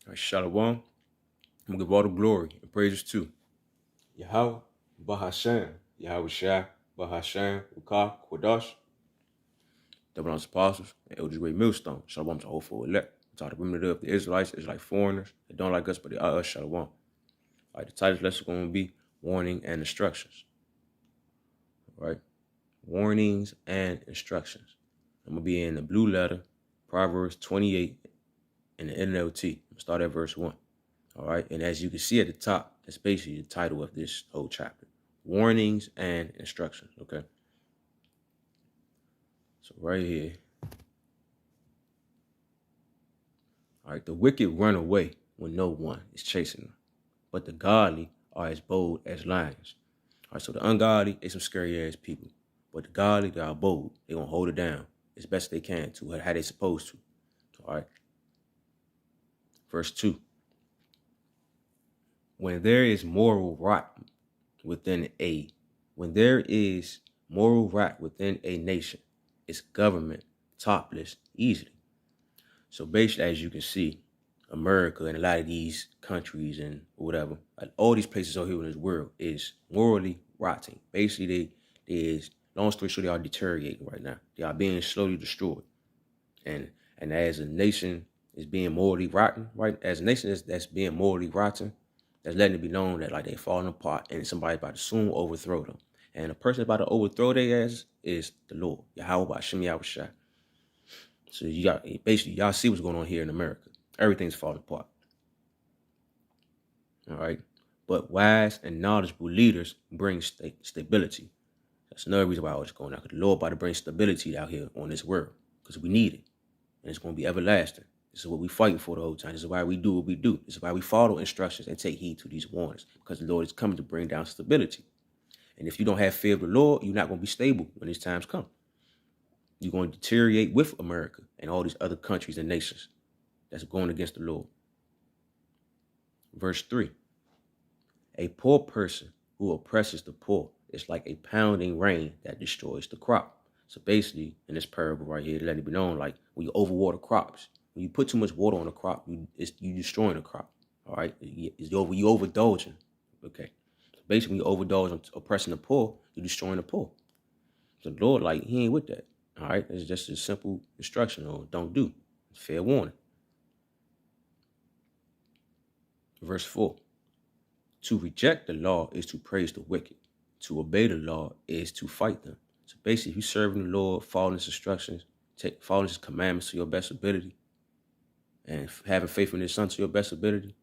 All right, Shalom. I'm gonna give all the glory and praises to Yahweh, Bahashem, Yahweh Shai, Bahashem, Ukah, Quadash, Double House Apostles, and Elders Great Millstone. Shalom to all for elect. To the remnant of the Israelites, like foreigners. They don't like us, but they are us. Shalom. All right, the title lesson is going to be warning and instructions. All right, warnings and instructions. I'm going to be in the blue letter, Proverbs 28 in the NLT. I'm going to start at verse 1. All right, and as you can see at the top, that's basically the title of this whole chapter. Warnings and instructions, okay? So right here. All right, the wicked run away when no one is chasing them, but the godly are as bold as lions. All right, so the ungodly, they some scary-ass people, but the godly, they are bold. They gonna hold it down as best they can to how they supposed to. All right. Verse 2. When there is moral rot within a nation, its government topless easily. So basically, as you can see, America and a lot of these countries and whatever, like all these places out here in this world is morally rotting. Basically, long story short, they are deteriorating right now. They are being slowly destroyed. And as a nation is being morally rotten, right? As a nation that's being morally rotten, that's letting it be known that like they're falling apart and somebody's about to soon overthrow them. And the person about to overthrow their ass is the Lord, Yahweh Hashem Yahweh Shai. So you got basically y'all see what's going on here in America. Everything's falling apart. All right. But wise and knowledgeable leaders bring stability. That's another reason why I was going out. Because the Lord about to bring stability out here on this world. Because we need it. And it's going to be everlasting. This is what we're fighting for the whole time. This is why we do what we do. This is why we follow instructions and take heed to these warnings. Because the Lord is coming to bring down stability. And if you don't have fear of the Lord, you're not going to be stable when these times come. You're going to deteriorate with America and all these other countries and nations that's going against the Lord. Verse 3. A poor person who oppresses the poor is like a pounding rain that destroys the crop. So basically, in this parable right here, let it be known, like when you overwater crops, when you put too much water on a crop, you destroying the crop. All right, you overindulging. Okay, so basically, when you overindulge on oppressing the poor, you're destroying the poor. So the Lord, like, he ain't with that. All right, it's just a simple instruction or don't do. Fair warning. Verse 4. To reject the law is to praise the wicked. To obey the law is to fight them. So basically, if you're serving the Lord, following his instructions, following his commandments to your best ability, and having faith in his son to your best ability,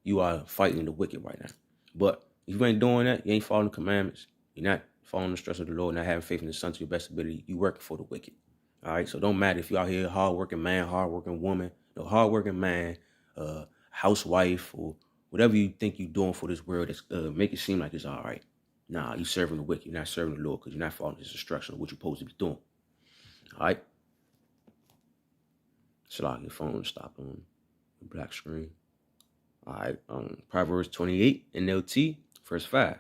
you are fighting the wicked right now. But if you ain't doing that, you ain't following the commandments, you're not following the instructions of the Lord, not having faith in his son to your best ability, you working for the wicked. All right, so don't matter if you're out here hardworking man, hardworking woman, no hardworking man, housewife, or whatever you think you're doing for this world that's make it seem like it's all right. Nah, you serving the wicked. You're not serving the Lord because you're not following his instruction of what you're supposed to be doing. All right? So like your phone stop on the black screen. All right. Proverbs 28 NLT, verse 5.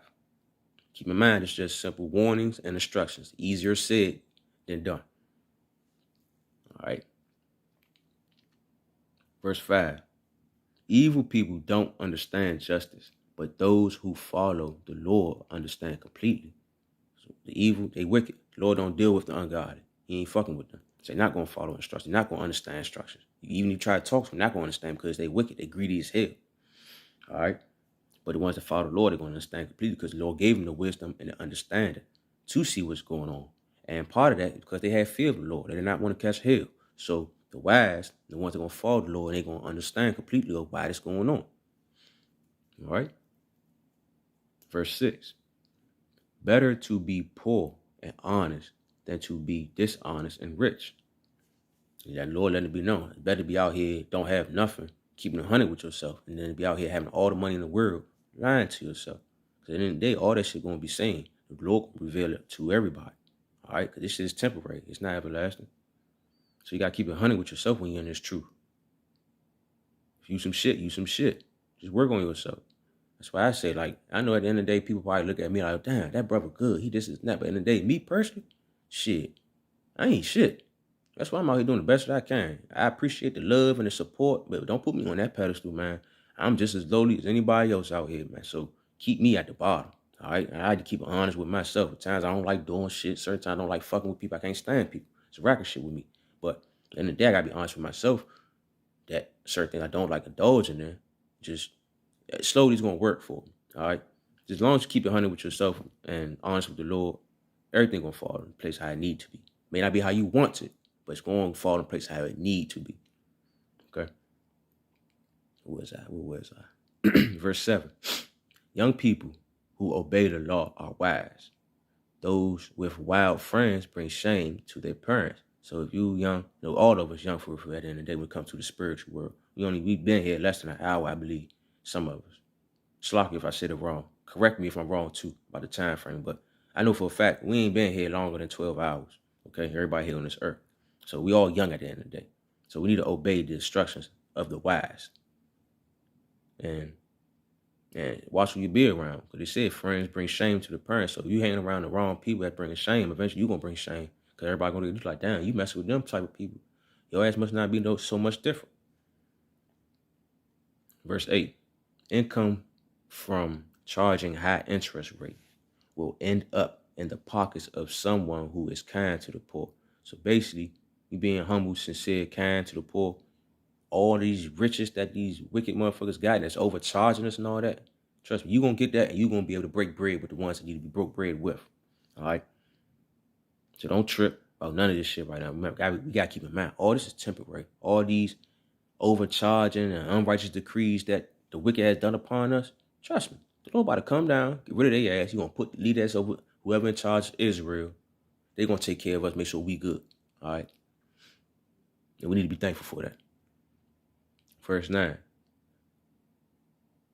Keep in mind, it's just simple warnings and instructions. Easier said than done. All right. Verse 5. Evil people don't understand justice, but those who follow the Lord understand completely. So the evil, they wicked. The Lord don't deal with the ungodly. He ain't fucking with them. So they're not going to follow instructions. They're not going to understand instructions. Even if you try to talk to them, they're not going to understand because they wicked. They greedy as hell. All right? But the ones that follow the Lord, they're going to understand completely because the Lord gave them the wisdom and the understanding to see what's going on. And part of that is because they have fear of the Lord. They did not want to catch hell. So the wise, the ones that are going to follow the Lord, they're going to understand completely of why this going on. All right? Verse 6. Better to be poor and honest than to be dishonest and rich. And that Lord letting it be known. It's better to be out here, don't have nothing, keeping 100 with yourself, and then be out here having all the money in the world, lying to yourself. Because at the end of the day, all that shit going to be saying, the Lord will reveal it to everybody. All right? Because this shit is temporary. It's not everlasting. So you got to keep it 100 with yourself when you're in this truth. If you some shit, you some shit. Just work on yourself. That's why I say, like, I know at the end of the day, people probably look at me like, damn, that brother good. He this is that. But at the end of the day, me personally, shit, I ain't shit. That's why I'm out here doing the best that I can. I appreciate the love and the support, but don't put me on that pedestal, man. I'm just as lowly as anybody else out here, man. So keep me at the bottom. All right. I had to keep it honest with myself. At times I don't like doing shit. Certain times I don't like fucking with people. I can't stand people. It's a racket shit with me. But at the end of the day, I gotta be honest with myself that certain things I don't like indulging in. Just slowly it's gonna work for me. All right. Just as long as you keep it 100 with yourself and honest with the Lord, everything gonna fall in place how it need to be. May not be how you want it, but it's going to fall in place how it need to be. Okay. Where was I? Verse 7. Young people who obey the law are wise. Those with wild friends bring shame to their parents. So if you young, all of us young for at the end of the day, when it comes to the spiritual world, we've been here less than an hour, I believe. Some of us. Slock if I said it wrong. Correct me if I'm wrong too about the time frame, but I know for a fact we ain't been here longer than 12 hours. Okay, everybody here on this earth. So we all young at the end of the day. So we need to obey the instructions of the wise. And watch who you be around. Because they said friends bring shame to the parents. So if you hanging around the wrong people that bring shame, eventually you're going to bring shame. Because everybody going to be like, damn, you messing with them type of people. Your ass must not be so much different. Verse 8. Income from charging high interest rate will end up in the pockets of someone who is kind to the poor. So basically, you being humble, sincere, kind to the poor, all these riches that these wicked motherfuckers got that's overcharging us and all that, trust me, you're going to get that and you're going to be able to break bread with the ones that need to be broke bread with. All right? So don't trip about none of this shit right now. Remember, we got to keep in mind, all this is temporary. All these overcharging and unrighteous decrees that the wicked has done upon us, trust me, the Lord about to come down, get rid of their ass. You're going to lead us over whoever in charge of Israel. They're going to take care of us, make sure we good. All right? And we need to be thankful for that. Verse 9.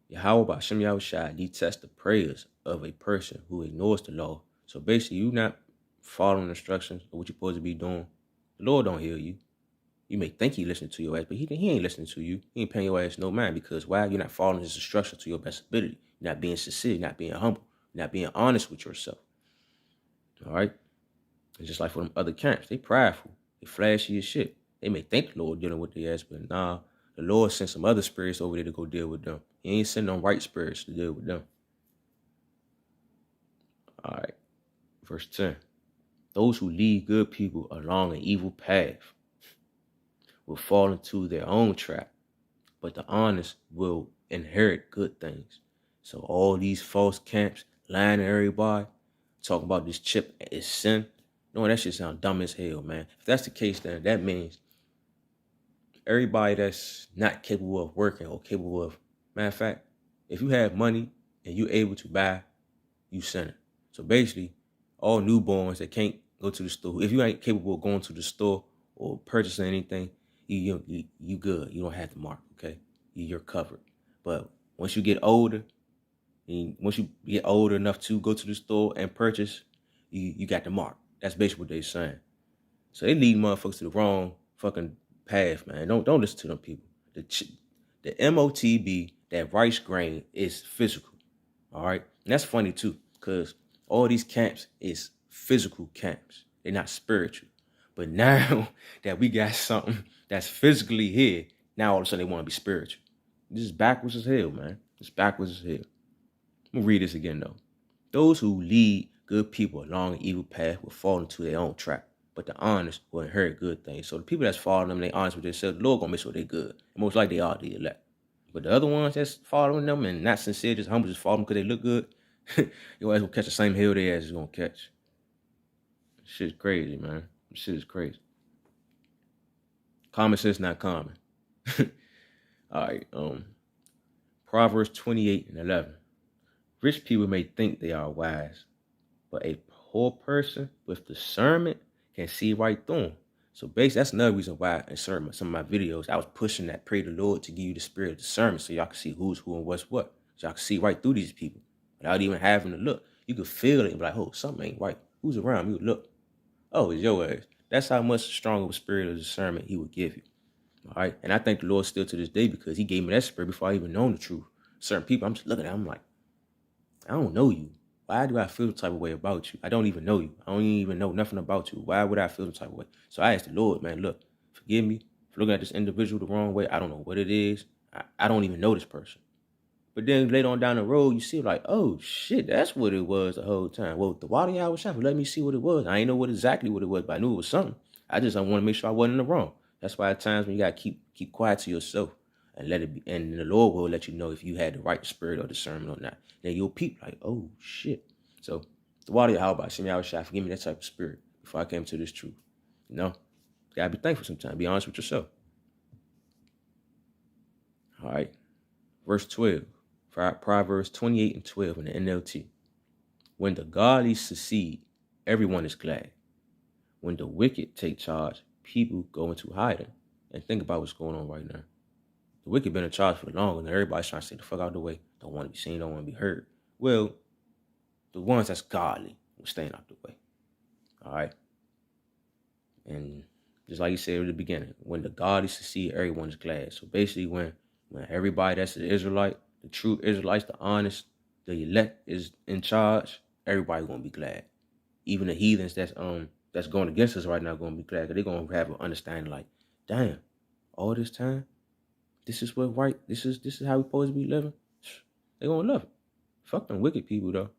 Yahweh B'Shem Yahushua detests the prayers of a person who ignores the law. So basically, you not following instructions of what you're supposed to be doing. The Lord don't hear you. You may think he listening to your ass, but he ain't listening to you. He ain't paying your ass no mind because why? You're not following his instructions to your best ability. You're not being sincere, you're not being humble, you're not being honest with yourself. All right? It's just like for them other camps. They prideful. They flashy as shit. They may think the Lord dealing with their ass, but nah, the Lord sent some other spirits over there to go deal with them. He ain't sending them right spirits to deal with them. All right. Verse 10. Those who lead good people along an evil path will fall into their own trap, but the honest will inherit good things. So all these false camps lying to everybody, talking about this chip is sin. No, that shit sound dumb as hell, man. If that's the case, then that means everybody that's not capable of working or capable of, matter of fact, if you have money and you're able to buy, you sinning. So basically, all newborns that can't go to the store, if you ain't capable of going to the store or purchasing anything, you good. You don't have the mark, okay? You're covered. But once you get older, enough to go to the store and purchase, you got the mark. That's basically what they're saying. So they lead motherfuckers to the wrong fucking path, man. Don't listen to them people. The MOTB, that rice grain, is physical. All right? And that's funny too, because all these camps is physical camps. They're not spiritual. But now that we got something that's physically here, now all of a sudden they want to be spiritual. This is backwards as hell, man. It's backwards as hell. I'm going to read this again, though. Those who lead good people along an evil path will fall into their own trap, but the honest will inherit good things. So the people that's following them, they honest with themselves, the Lord going to make sure they're good. And most likely they are the elect. But the other ones that's following them and not sincere, just humble, just follow them because they look good, your ass will catch the same hell their ass is going to catch. Shit's crazy, man. Shit is crazy. Common sense not common. All right. Proverbs 28:11. Rich people may think they are wise, but a poor person with discernment can see right through them. So basically, that's another reason why in some of my videos, I was pushing that pray the Lord to give you the spirit of discernment so y'all can see who's who and what's what. So y'all can see right through these people without even having to look. You could feel it and be like, oh, something ain't right. Who's around? You look. Oh, it's your ass. That's how much stronger of a spirit of discernment he would give you. All right. And I thank the Lord still to this day because he gave me that spirit before I even known the truth. Certain people, I'm just looking at them, I'm like, I don't know you. why do I feel the type of way about you? I don't even know you. I don't even know nothing about you. Why would I feel the type of way? So I asked the Lord, man, look, forgive me for looking at this individual the wrong way. I don't know what it is. I don't even know this person. But then later on down the road, you see like, oh shit, that's what it was the whole time. Well, the water I was shopping, let me see what it was. I ain't know exactly what it was, but I knew it was something. I just want to make sure I wasn't in the wrong. That's why at times when you gotta keep quiet to yourself and let it be, and the Lord will let you know if you had the right spirit or discernment or not. Then you'll peep like, oh shit. So the water, how about me? I was shy. Forgive me that type of spirit before I came to this truth. You know, you gotta be thankful sometimes. Be honest with yourself. All right, verse 12. Proverbs 28 and 12 in the NLT. When the godly succeed, everyone is glad. When the wicked take charge, people go into hiding. And think about what's going on right now. The wicked been in charge for long, and everybody's trying to stay the fuck out of the way. Don't want to be seen, don't want to be heard. Well, the ones that's godly will staying out the way. All right? And just like you said at the beginning, when the godly succeed, everyone is glad. So basically when everybody that's the Israelite, the true Israelites, the honest, the elect is in charge, everybody's gonna be glad. Even the heathens that's going against us right now gonna be glad, because they're gonna have an understanding like, damn, all this time, this is what right, this is how we're supposed to be living. They're gonna love it. Fuck them wicked people though.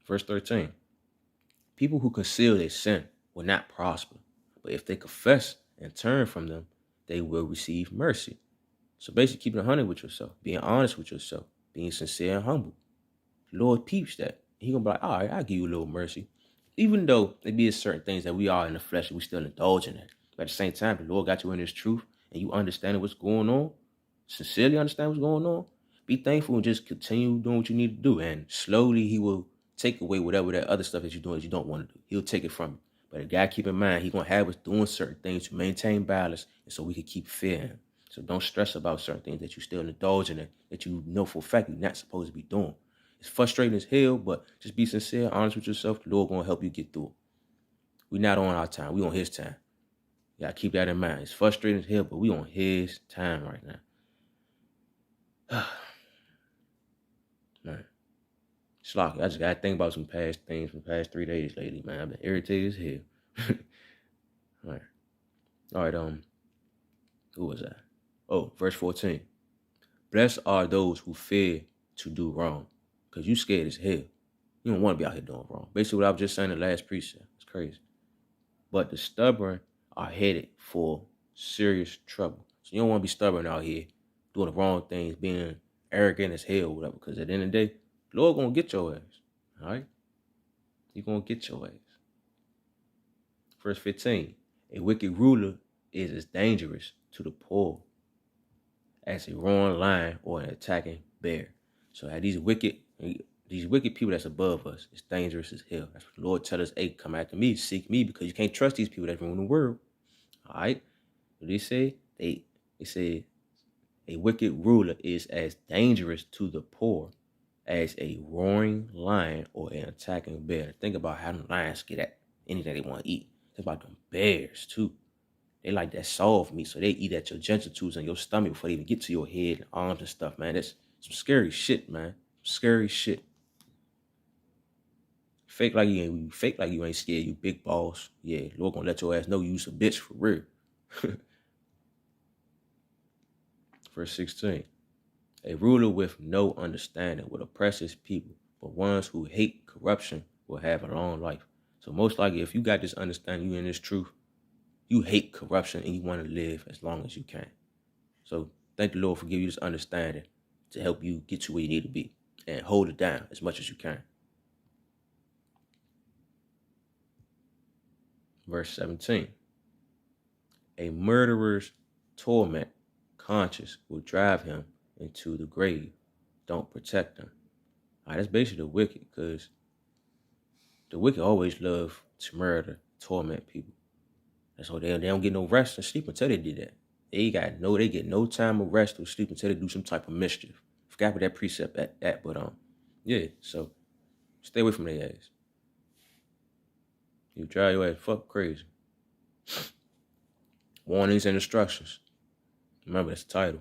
Verse 13. People who conceal their sin will not prosper, but if they confess and turn from them, they will receive mercy. So basically keeping 100 with yourself, being honest with yourself, being sincere and humble. The Lord peeps that. He gonna be like, all right, I'll give you a little mercy. Even though there be certain things that we are in the flesh and we still indulge in it. But at the same time, the Lord got you in His truth and you understand what's going on, sincerely understand what's going on, be thankful and just continue doing what you need to do. And slowly He will take away whatever that other stuff that you're doing that you don't want to do. He'll take it from you. But you gotta keep in mind, He's gonna have us doing certain things to maintain balance and so we can keep fearing Him. So don't stress about certain things that you still indulge in, that you know for a fact you're not supposed to be doing. It's frustrating as hell, but just be sincere, honest with yourself. The Lord gonna help you get through it. We're not on our time. We on His time. You gotta keep that in mind. It's frustrating as hell, but we on His time right now. Man. Slocky. I just gotta think about some past things from the past 3 days lately, man. I've been irritated as hell. All right, who was that? Oh, verse 14. Blessed are those who fear to do wrong, because you scared as hell. You don't want to be out here doing wrong. Basically what I was just saying in the last precept. It's crazy. But the stubborn are headed for serious trouble. So you don't want to be stubborn out here doing the wrong things, being arrogant as hell, whatever. Because at the end of the day, the Lord gonna get your ass. All right? He gonna get your ass. Verse 15. A wicked ruler is as dangerous to the poor as a roaring lion or an attacking bear. So these wicked people that's above us, it's dangerous as hell. That's what the Lord tell us, hey, come after me, seek me, because you can't trust these people that rule the world. All right? What they say? They say a wicked ruler is as dangerous to the poor as a roaring lion or an attacking bear. Think about how the lions get at anything they want to eat. Think about them bears too. They like that soft meat, so they eat at your genitals and your stomach before they even get to your head and arms and stuff, man. That's some scary shit, man. Scary shit. Fake like you ain't scared, you big boss. Yeah, Lord gonna let your ass know you's a bitch for real. Verse 16. A ruler with no understanding will oppress his people, but ones who hate corruption will have a long life. So most likely, if you got this understanding, you in this truth, you hate corruption and you want to live as long as you can. So thank the Lord for giving you this understanding to help you get to where you need to be and hold it down as much as you can. Verse 17. A murderer's torment conscience will drive him into the grave. Don't protect them. All right, that's basically the wicked, because the wicked always love to murder, torment people. That's why they don't get no rest and sleep until they do that. They get no time of rest or sleep until they do some type of mischief. Forgot what that precept at, but yeah, so stay away from their ass. You drive your ass fuck crazy. Warnings and instructions. Remember, that's the title.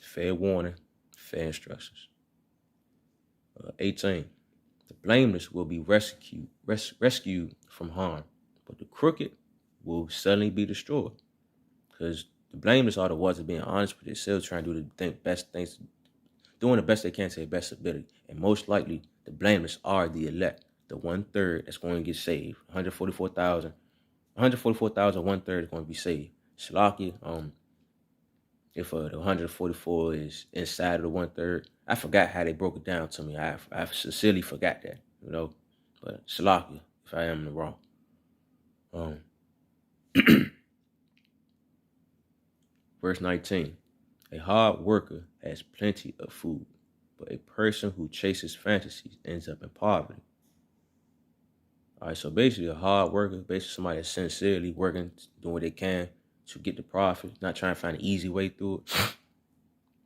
Fair warning, fair instructions. 18. The blameless will be rescued from harm, but the crooked will suddenly be destroyed. Because the blameless are the ones that are being honest with themselves, trying to do the best things, doing the best they can to their best ability. And most likely, the blameless are the elect, the 1/3 that's going to get saved. 144,000, 144,000, 1/3 is going to be saved. Shalaki, if the 144 is inside of the 1/3, I forgot how they broke it down to me. I sincerely forgot that, But Shalaki, if I am in the wrong. Verse 19. A hard worker has plenty of food, but a person who chases fantasies ends up in poverty. All right, so basically a hard worker, basically somebody that's sincerely working, doing what they can to get the profit, not trying to find an easy way through it,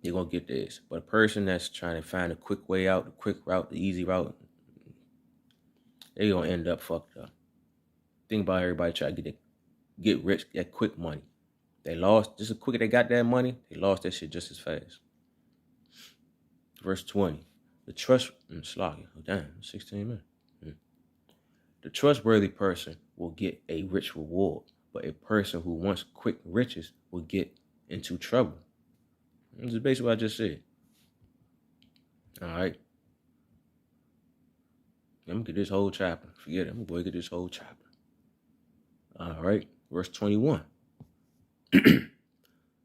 they're going to get this. But a person that's trying to find a quick way out, the quick route, the easy route, they're going to end up fucked up. Think about everybody trying to get rich, get quick money. They lost, just as quick as they got that money, they lost that shit just as fast. Verse 20. The trust, oh damn, 16 minutes. The trustworthy person will get a rich reward, but a person who wants quick riches will get into trouble. This is basically what I just said. All right. I'm gonna get this whole chapter. Forget it. I'm gonna get this whole chapter. All right. Verse 21.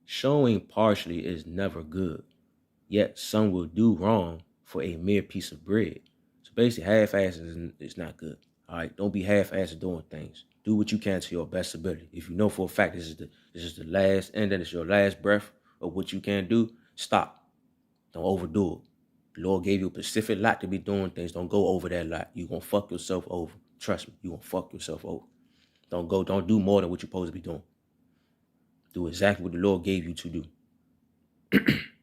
Showing partially is never good, yet some will do wrong for a mere piece of bread. So basically, half-ass is not good. All right, don't be half-assed doing things. Do what you can to your best ability. If you know for a fact this is the last, and then it's your last breath of what you can do, stop. Don't overdo it. The Lord gave you a specific lot to be doing things. Don't go over that lot. You're gonna fuck yourself over. Trust me, you're gonna fuck yourself over. Don't do more than what you're supposed to be doing. Do exactly what the Lord gave you to do.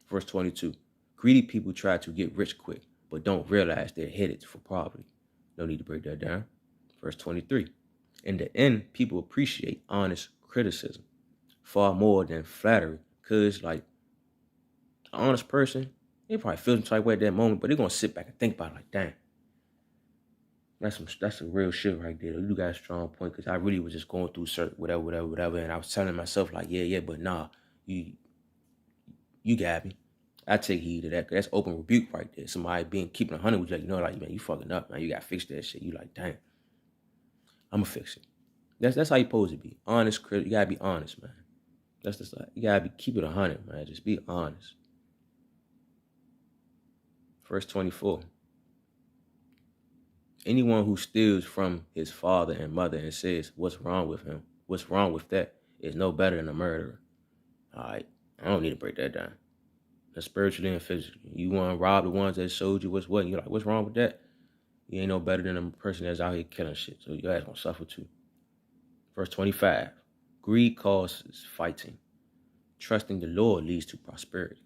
Verse 22. Greedy people try to get rich quick, but don't realize they're headed for poverty. No need to break that down. Verse 23. In the end, people appreciate honest criticism far more than flattery. Because, like, an honest person, they probably feel some type of way at that moment, but they're going to sit back and think about it like, dang. That's some real shit right there. You got a strong point, because I really was just going through certain whatever, and I was telling myself, like, yeah, but nah, you got me. I take heed to that, because that's open rebuke right there. Somebody keeping 100 with you, like, like, man, you fucking up, man. You got to fix that shit. You like, dang, I'm going to fix it. That's how you supposed to be. Honest, you got to be honest, man. That's just like, you got to keep it 100, man. Just be honest. Verse 24. Anyone who steals from his father and mother and says, what's wrong with him? What's wrong with that? Is no better than a murderer. All right. I don't need to break that down. That's spiritually and physically. You want to rob the ones that showed you what's what, and you're like, what's wrong with that? You ain't no better than a person that's out here killing shit. So your ass gonna suffer too. Verse 25. Greed causes fighting. Trusting the Lord leads to prosperity.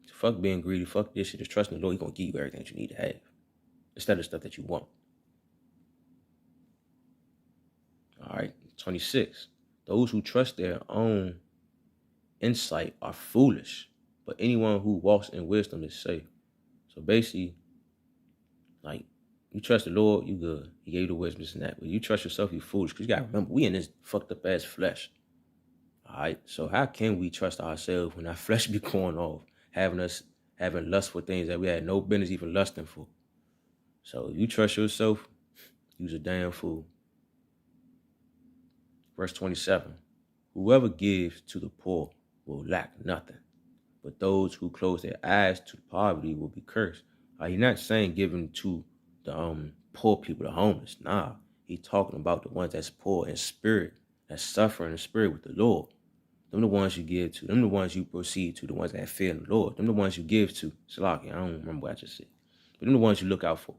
So fuck being greedy. Fuck this shit. Just trusting the Lord. He's gonna give you everything that you need to have, instead of stuff that you want. All right. 26. Those who trust their own insight are foolish, but anyone who walks in wisdom is safe. So basically, like, you trust the Lord, you good. He gave you the wisdom, this and that. But you trust yourself, you foolish. Because you got to remember, we in this fucked up ass flesh. All right? So how can we trust ourselves when our flesh be going off, having lust for things that we had no business even lusting for? So if you trust yourself, you's a damn fool. Verse 27. Whoever gives to the poor will lack nothing, but those who close their eyes to poverty will be cursed. He's not saying giving to the poor people, the homeless. Nah, he's talking about the ones that's poor in spirit, that's suffering in spirit with the Lord. Them the ones you give to. Them the ones you proceed to. The ones that have fear in the Lord. Them the ones you give to. Salaki, I don't remember what I just said. But them the ones you look out for.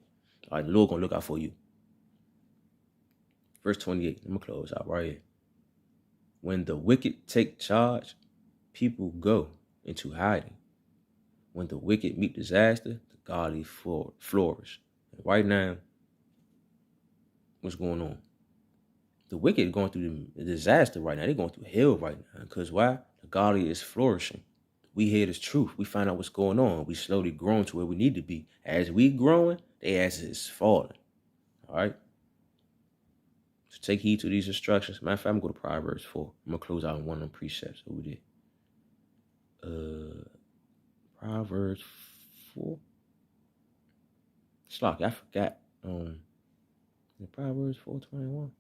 All right, the Lord gonna look out for you. Verse 28. I'm gonna close out right here. When the wicked take charge, people go into hiding. When the wicked meet disaster, the godly flourish. And right now, what's going on? The wicked are going through the disaster right now. They're going through hell right now. Because why? The godly is flourishing. we hear this truth. We find out what's going on. We slowly growing to where we need to be. As we growing, they ass is falling. All right? So take heed to these instructions. Matter of fact, I'm going to go to Proverbs 4. I'm going to close out on one of them precepts over there. Proverbs 4. Slock, I forgot. Proverbs 4:21.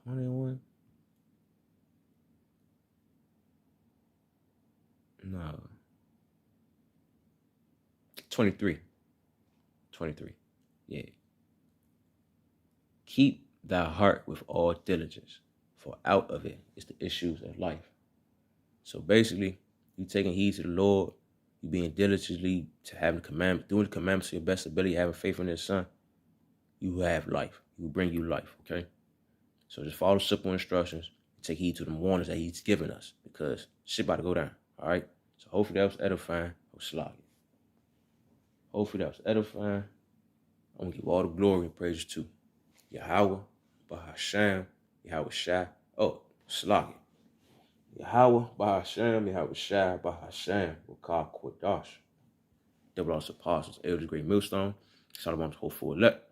21. No. 23. 23. Yeah. Keep thy heart with all diligence, for out of it is the issues of life. So basically, you taking heed to the Lord, you being diligently to having the commandments, doing the commandments to your best ability, having faith in His Son, you have life. He will bring you life, okay? So just follow simple instructions. Take heed to the warnings that He's given us, because shit about to go down, all right? So hopefully that was edifying. Hopefully that was edifying. I'm going to give all the glory and praise to Yahweh, Bahasham, Yahweh Shai. Oh, Slagi. Yahweh, Bahasham, Yahweh Shai, Bahasham, Wakar Quadash. Double House Apostles, Elders, Great Millstone, Solomon's whole full elect.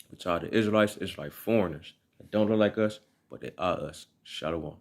Which are the Israelites, Israelite foreigners that don't look like us, but they are us. Shalom.